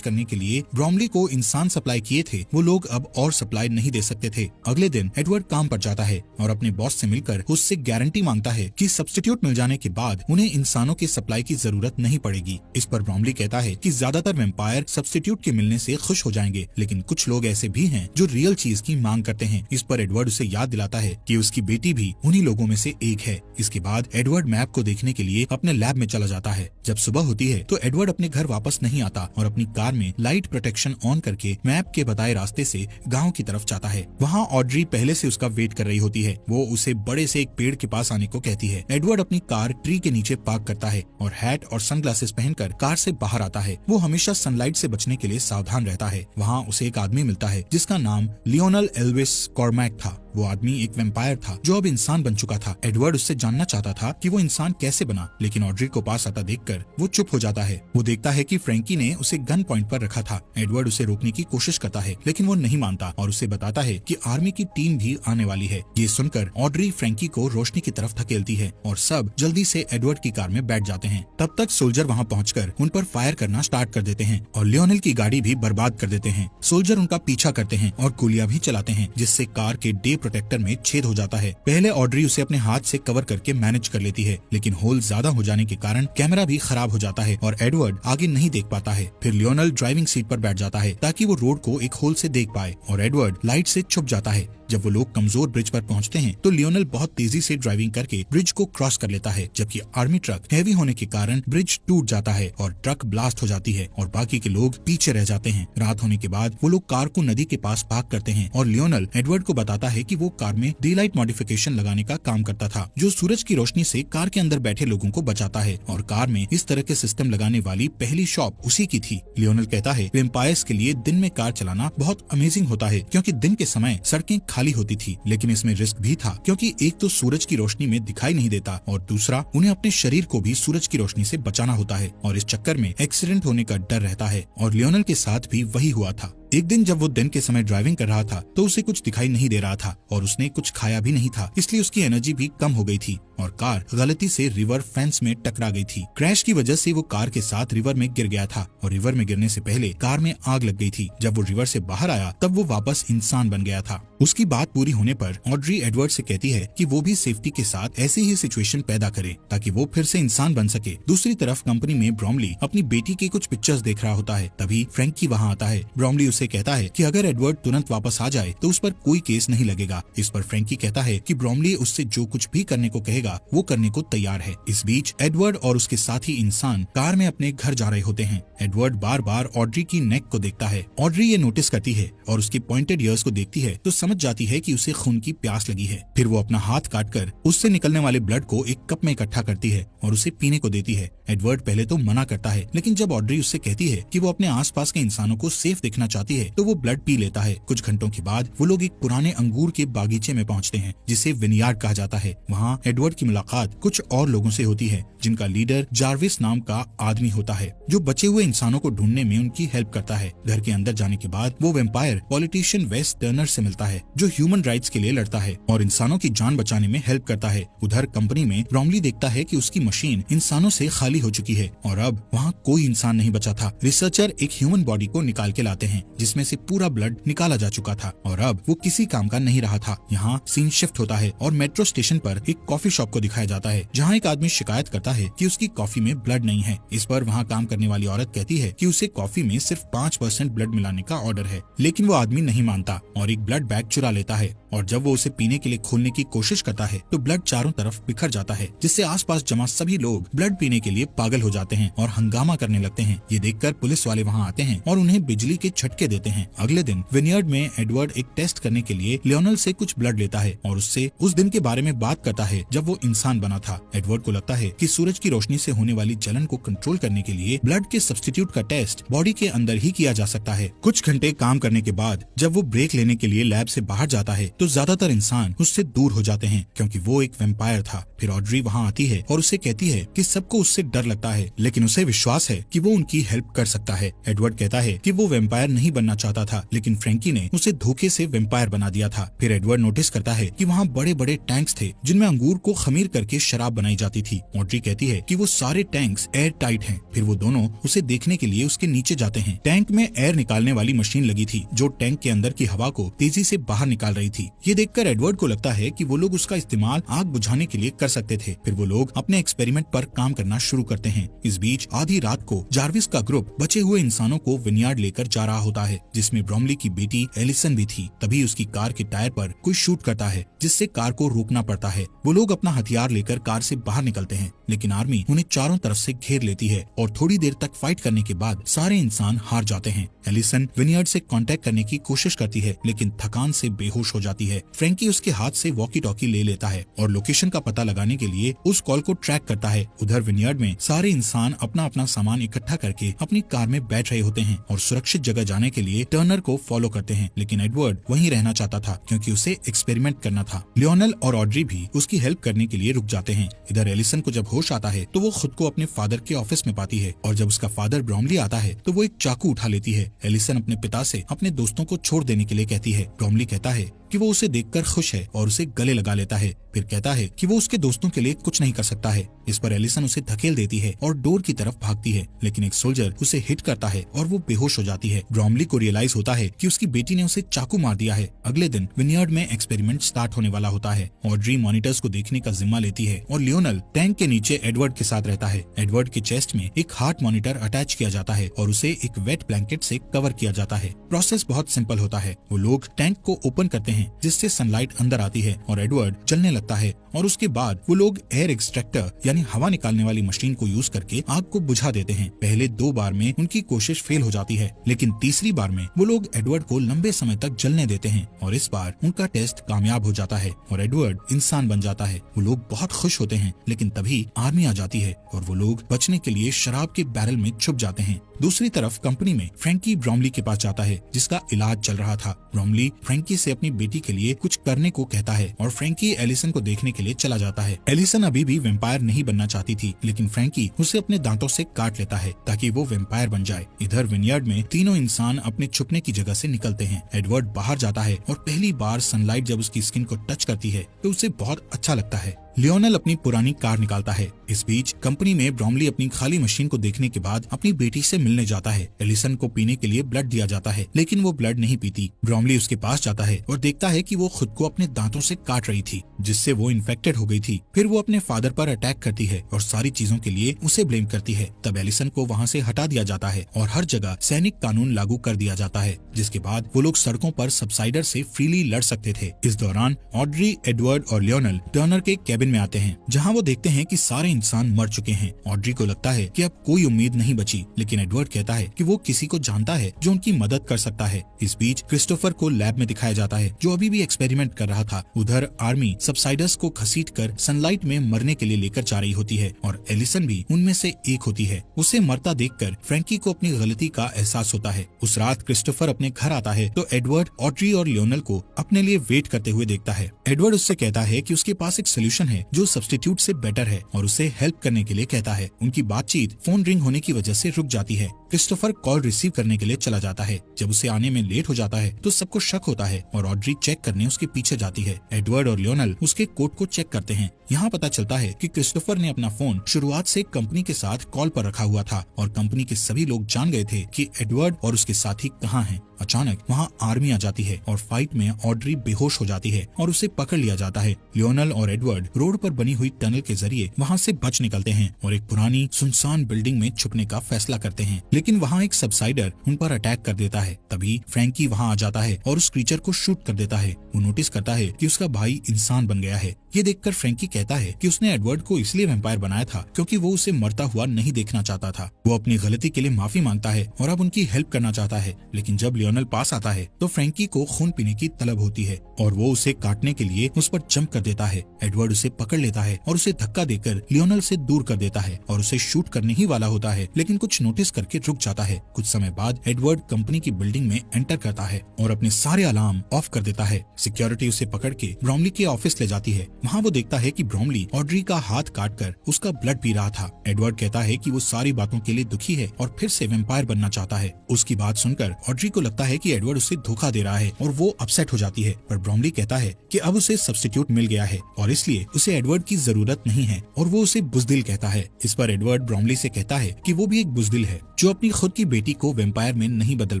Manage करने के लिए ब्रॉमली को इंसान सप्लाई किए थे वो लोग अब और सप्लाई नहीं दे सकते थे। अगले दिन एडवर्ड काम पर जाता है और अपने बॉस से मिलकर उससे गारंटी मांगता है कि सब्स्टिट्यूट मिल जाने के बाद उन्हें इंसानों की सप्लाई की जरूरत नहीं पड़ेगी। इस पर ब्रॉमली कहता है कि ज्यादातर वेम्पायर सब्स्टिट्यूट के मिलने से खुश हो जाएंगे, लेकिन कुछ लोग ऐसे भी हैं जो रियल चीज की मांग करते हैं। इस पर एडवर्ड उसे याद दिलाता है कि उसकी बेटी भी उन्हीं लोगों में से एक है। इसके बाद एडवर्ड मैप को देखने के लिए अपने लैब में चला जाता है। जब सुबह होती है तो एडवर्ड अपने घर वापस नहीं आता और अपनी कार में लाइट प्रोटेक्शन ऑन करके मैप के बताए रास्ते से गाँव की तरफ जाता है। वहाँ ऑड्री पहले से उसका वेट कर रही होती है। वो उसे बड़े से एक पेड़ के पास आने को कहती है। एडवर्ड अपनी कार ट्री के नीचे पार्क करता है और हैट और सनग्लासेस पहनकर कार से बाहर आता है। वो हमेशा सनलाइट से बचने के लिए सावधान रहता है। वहाँ उसे एक आदमी मिलता है जिसका नाम लियोनल एल्विस कॉर्मैक था। वो आदमी एक वेम्पायर था जो अब इंसान बन चुका था। एडवर्ड उससे जानना चाहता था कि वो इंसान कैसे बना, लेकिन ऑड्री को पास आता देखकर वो चुप हो जाता है। वो देखता है कि फ्रैंकी ने उसे गन पॉइंट पर रखा था। एडवर्ड उसे रोकने की कोशिश करता है, लेकिन वो नहीं मानता और उसे बताता है कि आर्मी की टीम भी आने वाली है। ये सुनकर ऑड्री फ्रैंकी को रोशनी की तरफ धकेलती है और सब जल्दी से एडवर्ड की कार में बैठ जाते हैं। तब तक सोल्जर वहाँ पहुंचकर उन पर फायर करना स्टार्ट कर देते हैं और लियोनेल की गाड़ी भी बर्बाद कर देते हैं। सोल्जर उनका पीछा करते हैं और गोलियां भी चलाते हैं, जिससे कार के डे प्रोटेक्टर में छेद हो जाता है। पहले ऑड्री उसे अपने हाथ से कवर करके मैनेज कर लेती है, लेकिन होल ज्यादा हो जाने के कारण कैमरा भी खराब हो जाता है और एडवर्ड आगे नहीं देख पाता है। फिर लियोनेल ड्राइविंग सीट पर बैठ जाता है ताकि वो रोड को एक होल से देख पाए और एडवर्ड लाइट से छुप जाता है। जब वो लोग कमजोर ब्रिज पर पहुंचते हैं तो लियोनेल बहुत तेजी से ड्राइविंग करके ब्रिज को क्रॉस कर लेता है, जबकि आर्मी ट्रक हैवी होने के कारण ब्रिज टूट जाता है और ट्रक ब्लास्ट हो जाती है और बाकी के लोग पीछे रह जाते हैं। रात होने के बाद वो लोग कार को नदी के पास पार्क करते हैं और लियोनेल एडवर्ड को बताता है कि वो कार में डे लाइट मॉडिफिकेशन लगाने का काम करता था, जो सूरज की रोशनी से कार के अंदर बैठे लोगों को बचाता है और कार में इस तरह के सिस्टम लगाने वाली पहली शॉप उसी की थी। लियोनेल कहता है वेम्पायर्स के लिए दिन में कार चलाना बहुत अमेजिंग होता है, क्योंकि दिन के समय सड़कें खाली होती थी, लेकिन इसमें रिस्क भी था, क्योंकि एक तो सूरज की रोशनी में दिखाई नहीं देता और दूसरा उन्हें अपने शरीर को भी सूरज की रोशनी से बचाना होता है और इस चक्कर में एक्सीडेंट होने का डर रहता है। और लियोनेल के साथ भी वही हुआ था। एक दिन जब वो दिन के समय ड्राइविंग कर रहा था तो उसे कुछ दिखाई नहीं दे रहा था और उसने कुछ खाया भी नहीं था, इसलिए उसकी एनर्जी भी कम हो गई थी और कार गलती से रिवर फेंस में टकरा गई थी। क्रैश की वजह से वो कार के साथ रिवर में गिर गया था और रिवर में गिरने से पहले कार में आग लग गई थी। जब वो रिवर से बाहर आया तब वो वापस इंसान बन गया था। उसकी बात पूरी होने पर ऑड्री एडवर्ड से कहती है कि वो भी सेफ्टी के साथ ऐसी ही सिचुएशन पैदा करे ताकि वो फिर से इंसान बन सके। दूसरी तरफ कंपनी में ब्रॉमली अपनी बेटी की कुछ पिक्चर्स देख रहा होता है, तभी फ्रैंकी वहाँ आता है। ब्रॉमली उसे कहता है कि अगर एडवर्ड तुरंत वापस आ जाए तो उस पर कोई केस नहीं लगेगा। इस पर फ्रैंकी कहता है कि ब्रॉमली उससे जो कुछ भी करने को कहेगा वो करने को तैयार है। इस बीच एडवर्ड और उसके साथी इंसान कार में अपने घर जा रहे होते हैं। एडवर्ड बार बार ऑड्री की नेक को देखता है। ऑड्री ये नोटिस करती है और उसकी पॉइंटेड ईयर्स को देखती है तो समझ जाती है कि उसे खून की प्यास लगी है। फिर वो अपना हाथ काटकर उससे निकलने वाले ब्लड को एक कप में इकट्ठा करती है और उसे पीने को देती है। एडवर्ड पहले तो मना करता है, लेकिन जब ऑड्री उससे कहती है कि वो अपने आसपास के इंसानों को सेफ देखना चाहती है तो वो ब्लड पी लेता है। कुछ घंटों के बाद वो लोग एक पुराने अंगूर के बागीचे में पहुंचते हैं जिसे विनयार्ड कहा जाता है। वहाँ एडवर्ड की मुलाकात कुछ और लोगों से होती है जिनका लीडर जार्विस नाम का आदमी होता है, जो बचे हुए इंसानों को ढूंढने में उनकी हेल्प करता है। घर के अंदर जाने के बाद वो वेम्पायर पॉलिटिशियन वेस टर्नर से मिलता है, जो ह्यूमन राइट्स के लिए लड़ता है और इंसानों की जान बचाने में हेल्प करता है। उधर कंपनी में ब्रॉमली देखता है कि उसकी मशीन इंसानों से खाली हो चुकी है और अब वहाँ कोई इंसान नहीं बचा था। रिसर्चर एक ह्यूमन बॉडी को निकाल के लाते हैं जिसमें से पूरा ब्लड निकाला जा चुका था और अब वो किसी काम का नहीं रहा था। यहाँ सीन शिफ्ट होता है और मेट्रो स्टेशन पर एक कॉफी शॉप को दिखाया जाता है जहाँ एक आदमी शिकायत करता है कि उसकी कॉफी में ब्लड नहीं है। इस पर वहाँ काम करने वाली औरत कहती है कि उसे कॉफी में सिर्फ 5% ब्लड मिलाने का ऑर्डर है, लेकिन वो आदमी नहीं मानता और एक ब्लड बैग चुरा लेता है और जब वो उसे पीने के लिए खोलने की कोशिश करता है तो ब्लड चारों तरफ बिखर जाता है, जिससे आसपास जमा सभी लोग ब्लड पीने के लिए पागल हो जाते हैं और हंगामा करने लगते हैं। ये देखकर पुलिस वाले वहाँ आते हैं और उन्हें बिजली के झटके देते हैं। अगले दिन विनयार्ड में एडवर्ड एक टेस्ट करने के लिए लियोनेल से कुछ ब्लड लेता है और उससे उस दिन के बारे में बात करता है जब वो इंसान बना था। एडवर्ड को लगता है कि सूरज की रोशनी से होने वाली जलन को कंट्रोल करने के लिए ब्लड के सब्स्टिट्यूट का टेस्ट बॉडी के अंदर ही किया जा सकता है। कुछ घंटे काम करने के बाद जब वो ब्रेक लेने के लिए लैब से बाहर जाता है तो ज्यादातर इंसान उससे दूर हो जाते हैं क्योंकि वो एक वेम्पायर था। फिर ऑड्री वहाँ आती है और उसे कहती है कि सबको उससे डर लगता है, लेकिन उसे विश्वास है कि वो उनकी हेल्प कर सकता है। एडवर्ड कहता है कि वो वेम्पायर नहीं बनना चाहता था, लेकिन फ्रैंकी ने उसे धोखे से वेम्पायर बना दिया था। फिर एडवर्ड नोटिस करता है कि वहाँ बड़े बड़े टैंक्स थे जिनमें अंगूर को खमीर करके शराब बनाई जाती थी। ऑड्री कहती है कि वो सारे टैंक्स एयर टाइट हैं। फिर वो दोनों उसे देखने के लिए उसके नीचे जाते हैं। टैंक में एयर निकालने वाली मशीन लगी थी जो टैंक के अंदर की हवा को तेजी से बाहर निकाल रही थी। ये देखकर एडवर्ड को लगता है कि वो लोग उसका इस्तेमाल आग बुझाने के लिए कर सकते थे। फिर वो लोग अपने एक्सपेरिमेंट पर काम करना शुरू करते हैं। इस बीच आधी रात को जार्विस का ग्रुप बचे हुए इंसानों को विनयार्ड लेकर जा रहा होता है, जिसमें ब्रोमली की बेटी एलिसन भी थी। तभी उसकी कार के टायर पर कोई शूट करता है, जिससे कार को रोकना पड़ता है। वो लोग अपना हथियार लेकर कार से बाहर निकलते हैं, लेकिन आर्मी उन्हें चारों तरफ से घेर लेती है और थोड़ी देर तक फाइट करने के बाद सारे इंसान हार जाते हैं। एलिसन विनयार्ड से कांटेक्ट करने की कोशिश करती है, लेकिन थकान से बेहोश हो जाती है। फ्रैंकी उसके हाथ से वॉकी टॉकी ले लेता है और लोकेशन का पता लगाने के लिए उस कॉल को ट्रैक करता है। उधर विनयार्ड में सारे इंसान अपना अपना सामान इकट्ठा करके अपनी कार में बैठ रहे होते हैं और सुरक्षित जगह जाने के लिए टर्नर को फॉलो करते हैं, लेकिन एडवर्ड वहीं रहना चाहता था क्योंकि उसे एक्सपेरिमेंट करना था। लियोनेल और ऑड्री भी उसकी हेल्प करने के लिए रुक जाते हैं। इधर एलिसन को जब होश आता है तो वो खुद को अपने फादर के ऑफिस में पाती है और जब उसका फादर ब्रोमली आता है तो वो एक चाकू उठा लेती है। एलिसन अपने पिता से अपने दोस्तों को छोड़ देने के लिए कहती है। ब्रोमली कहता है कि वो उसे देखकर खुश है और उसे गले लगा लेता है। फिर कहता है कि वो उसके दोस्तों के लिए कुछ नहीं कर सकता है। इस पर एलिसन उसे धकेल देती है और डोर की तरफ भागती है, लेकिन एक सोल्जर उसे हिट करता है और वो बेहोश हो जाती है। ब्रोमली को रियलाइज होता है कि उसकी बेटी ने उसे चाकू मार दिया है। अगले दिन विनयार्ड में एक्सपेरिमेंट स्टार्ट होने वाला होता है। ऑड्री मॉनिटर्स को देखने का जिम्मा लेती है और लियोनेल टैंक के नीचे एडवर्ड के साथ रहता है। एडवर्ड के चेस्ट में एक हार्ट मॉनिटर अटैच किया जाता है और उसे एक वेट ब्लैंकेट से कवर किया जाता है। प्रोसेस बहुत सिंपल होता है। वो लोग टैंक को ओपन करते हैं जिससे सनलाइट अंदर आती है और एडवर्ड जलने लगता है और उसके बाद वो लोग एयर एक्सट्रैक्टर यानी हवा निकालने वाली मशीन को यूज करके आग को बुझा देते हैं। पहले 2 बार में उनकी कोशिश फेल हो जाती है, लेकिन तीसरी बार में वो लोग एडवर्ड को लंबे समय तक जलने देते हैं और इस बार उनका टेस्ट कामयाब हो जाता है और एडवर्ड इंसान बन जाता है। वो लोग बहुत खुश होते हैं, लेकिन तभी आर्मी आ जाती है और वो लोग बचने के लिए शराब के बैरल में छुप जाते हैं। दूसरी तरफ कंपनी में फ्रैंकी ब्रोमली के पास जाता है जिसका इलाज चल रहा था। ब्रोमली फ्रैंकी से अपनी बेटी के लिए कुछ करने को कहता है और फ्रैंकी एलिसन को देखने के लिए चला जाता है। एलिसन अभी भी वेम्पायर नहीं बनना चाहती थी, लेकिन फ्रैंकी उसे अपने दांतों से काट लेता है ताकि वो वेम्पायर बन जाए। इधर विनयार्ड में तीनों इंसान अपने छुपने की जगह से निकलते हैं। एडवर्ड बाहर जाता है और पहली बार सनलाइट जब उसकी स्किन को टच करती है तो उसे बहुत अच्छा लगता है। लियोनेल अपनी पुरानी कार निकालता है। इस बीच कंपनी में ब्रोमली अपनी खाली मशीन को देखने के बाद अपनी बेटी से मिलने जाता है। एलिसन को पीने के लिए ब्लड दिया जाता है, लेकिन वो ब्लड नहीं पीती। ब्रोमली उसके पास जाता है और देखता है कि वो खुद को अपने दांतों से काट रही थी, जिससे वो इन्फेक्टेड हो गई थी। फिर वो अपने फादर पर अटैक करती है और सारी चीजों के लिए उसे ब्लेम करती है। तब एलिसन को वहाँ से हटा दिया जाता है और हर जगह सैनिक कानून लागू कर दिया जाता है, जिसके बाद वो लोग सड़कों पर सबसाइडर से फ्रीली लड़ सकते थे। इस दौरान ऑड्री, एडवर्ड और लियोनेल टर्नर के कैबिन में आते हैं, जहां वो देखते हैं कि सारे इंसान मर चुके हैं। ऑड्री को लगता है कि अब कोई उम्मीद नहीं बची, लेकिन एडवर्ड कहता है कि वो किसी को जानता है जो उनकी मदद कर सकता है। इस बीच क्रिस्टोफर को लैब में दिखाया जाता है जो अभी भी एक्सपेरिमेंट कर रहा था। उधर आर्मी सबसाइडर्स को घसीटकर सनलाइट में मरने के लिए लेकर जा रही होती है और एलिसन भी उनमें से एक होती है। उसे मरता देखकर फ्रैंकी को अपनी गलती का एहसास होता है। उस रात क्रिस्टोफर अपने घर आता है तो एडवर्ड ऑड्री और लियोनेल को अपने लिए वेट करते हुए देखता है। एडवर्ड उससे कहता है कि उसके पास एक सोल्यूशन है जो सब्स्टिट्यूट से बेटर है और उसे हेल्प करने के लिए कहता है। उनकी बातचीत फोन रिंग होने की वजह से रुक जाती है। क्रिस्टोफर कॉल रिसीव करने के लिए चला जाता है। जब उसे आने में लेट हो जाता है तो सबको शक होता है और ऑड्री चेक करने उसके पीछे जाती है। एडवर्ड और लियोनेल उसके कोट को चेक करते हैं। यहाँ पता चलता है कि क्रिस्टोफर ने अपना फोन शुरुआत से कंपनी के साथ कॉल पर रखा हुआ था और कंपनी के सभी लोग जान गए थे कि एडवर्ड और उसके साथी कहाँ हैं। अचानक वहाँ आर्मी आ जाती है और फाइट में ऑड्री बेहोश हो जाती है और उसे पकड़ लिया जाता है। लियोनेल और एडवर्ड रोड पर बनी हुई टनल के जरिए वहाँ से बच निकलते हैं और एक पुरानी सुनसान बिल्डिंग में छुपने का फैसला करते हैं, लेकिन वहाँ एक सबसाइडर उन पर अटैक कर देता है। तभी फ्रैंकी वहाँ आ जाता है और उस क्रीचर को शूट कर देता है। वो नोटिस करता है कि उसका भाई इंसान बन गया है। ये देखकर फ्रैंकी कहता है कि उसने एडवर्ड को इसलिए वैम्पायर बनाया था क्योंकि वो उसे मरता हुआ नहीं देखना चाहता था। वो अपनी गलती के लिए माफी मांगता है और अब उनकी हेल्प करना चाहता है, लेकिन जब लियोनेल पास आता है तो फ्रैंकी को खून पीने की तलब होती है और वो उसे काटने के लिए उस पर जंप कर देता है। एडवर्ड उसे पकड़ लेता है और उसे धक्का देकर लियोनेल से दूर कर देता है और उसे शूट करने ही वाला होता है, लेकिन कुछ नोटिस करके रुक जाता है। कुछ समय बाद एडवर्ड कंपनी की बिल्डिंग में एंटर करता है और अपने सारे अलार्म ऑफ कर देता है। सिक्योरिटी उसे पकड़ के ब्रोमली के ऑफिस ले जाती है वहाँ वो देखता है कि ब्रोमली ऑड्री का हाथ काटकर उसका ब्लड पी रहा था। एडवर्ड कहता है कि वो सारी बातों के लिए दुखी है और फिर से वेम्पायर बनना चाहता है। उसकी बात सुनकर ऑड्री को लगता है कि एडवर्ड उसे धोखा दे रहा है और वो अपसेट हो जाती है, पर ब्रोमली कहता है कि अब उसे सब्स्टिट्यूट मिल गया है और इसलिए उसे एडवर्ड की जरूरत नहीं है और वो उसे बुजदिल कहता है। इस पर एडवर्ड ब्रोमली से कहता है कि वो भी एक बुजदिल है जो अपनी खुद की बेटी को वेम्पायर में नहीं बदल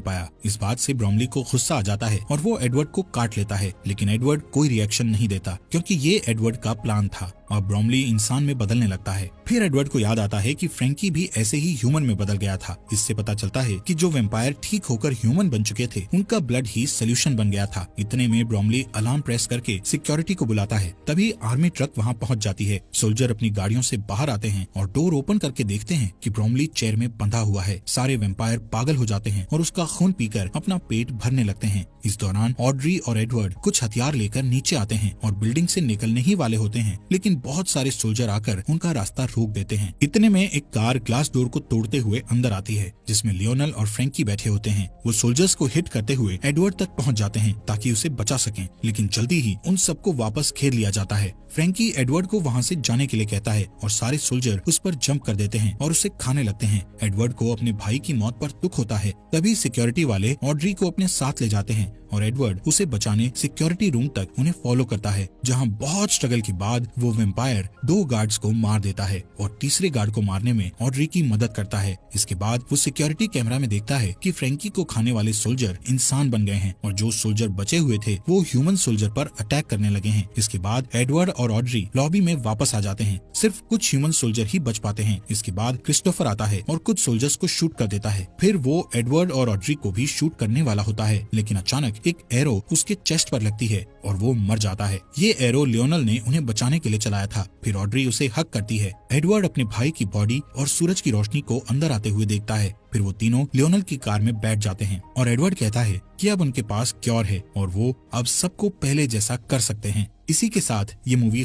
पाया। इस बात से ब्रोमली को गुस्सा आ जाता है और वो एडवर्ड को काट लेता है, लेकिन एडवर्ड कोई रिएक्शन नहीं देता क्योंकि ये एडवर्ड का प्लान था और ब्रोमली इंसान में बदलने लगता है। फिर एडवर्ड को याद आता है कि फ्रैंकी भी ऐसे ही ह्यूमन में बदल गया था। इससे पता चलता है कि जो वेम्पायर ठीक होकर ह्यूमन बन चुके थे उनका ब्लड ही सोल्यूशन बन गया था। इतने में ब्रोमली अलार्म प्रेस करके सिक्योरिटी को बुलाता है। तभी आर्मी ट्रक वहाँ पहुँच जाती है। सोल्जर अपनी गाड़ियों से बाहर आते हैं और डोर ओपन करके देखते हैं कि ब्रोमली चेयर में बंधा हुआ है। सारे वेम्पायर पागल हो जाते हैं और उसका खून पीकर अपना पेट भरने लगते हैं। इस दौरान ऑड्री और एडवर्ड कुछ हथियार लेकर नीचे आते हैं और बिल्डिंग से निकलने ही वाले होते हैं, लेकिन बहुत सारे सोल्जर आकर उनका रास्ता रोक देते हैं। इतने में एक कार ग्लास डोर को तोड़ते हुए अंदर आती है जिसमें लियोनल और फ्रैंकी बैठे होते हैं। वो सोल्जर्स को हिट करते हुए एडवर्ड तक पहुंच जाते हैं ताकि उसे बचा सकें, लेकिन जल्दी ही उन सबको वापस घेर लिया जाता है। फ्रैंकी एडवर्ड को वहाँ से जाने के लिए कहता है और सारे सोल्जर उस पर जंप कर देते हैं और उसे खाने लगते हैं। एडवर्ड को अपने भाई की मौत पर दुख होता है। तभी सिक्योरिटी वाले ऑड्री को अपने साथ ले जाते हैं और एडवर्ड उसे बचाने सिक्योरिटी रूम तक उन्हें फॉलो करता है, जहां बहुत स्ट्रगल के बाद वो वेम्पायर 2 गार्ड्स को मार देता है और तीसरे गार्ड को मारने में ऑड्री की मदद करता है। इसके बाद वो सिक्योरिटी कैमरा में देखता है कि फ्रैंकी को खाने वाले सोल्जर इंसान बन गए हैं और जो सोल्जर बचे हुए थे वो ह्यूमन सोल्जर पर अटैक करने लगे हैं। इसके बाद एडवर्ड और ऑड्री लॉबी में वापस आ जाते हैं। सिर्फ कुछ ह्यूमन सोल्जर ही बच पाते हैं। इसके बाद क्रिस्टोफर आता है और कुछ सोल्जर्स को शूट कर देता है। फिर वो एडवर्ड और ऑड्री को भी शूट करने वाला होता है, लेकिन अचानक एक एरो उसके चेस्ट पर लगती है और वो मर जाता है। ये एरो लियोनल ने उन्हें बचाने के लिए चलाया था। फिर ऑड्री उसे हक करती है। एडवर्ड अपने भाई की बॉडी और सूरज की रोशनी को अंदर आते हुए देखता है। फिर वो तीनों लियोनल की कार में बैठ जाते हैं और एडवर्ड कहता है कि अब उनके पास क्योर है और वो अब सबको पहले जैसा कर सकते हैं। इसी के साथ ये मूवी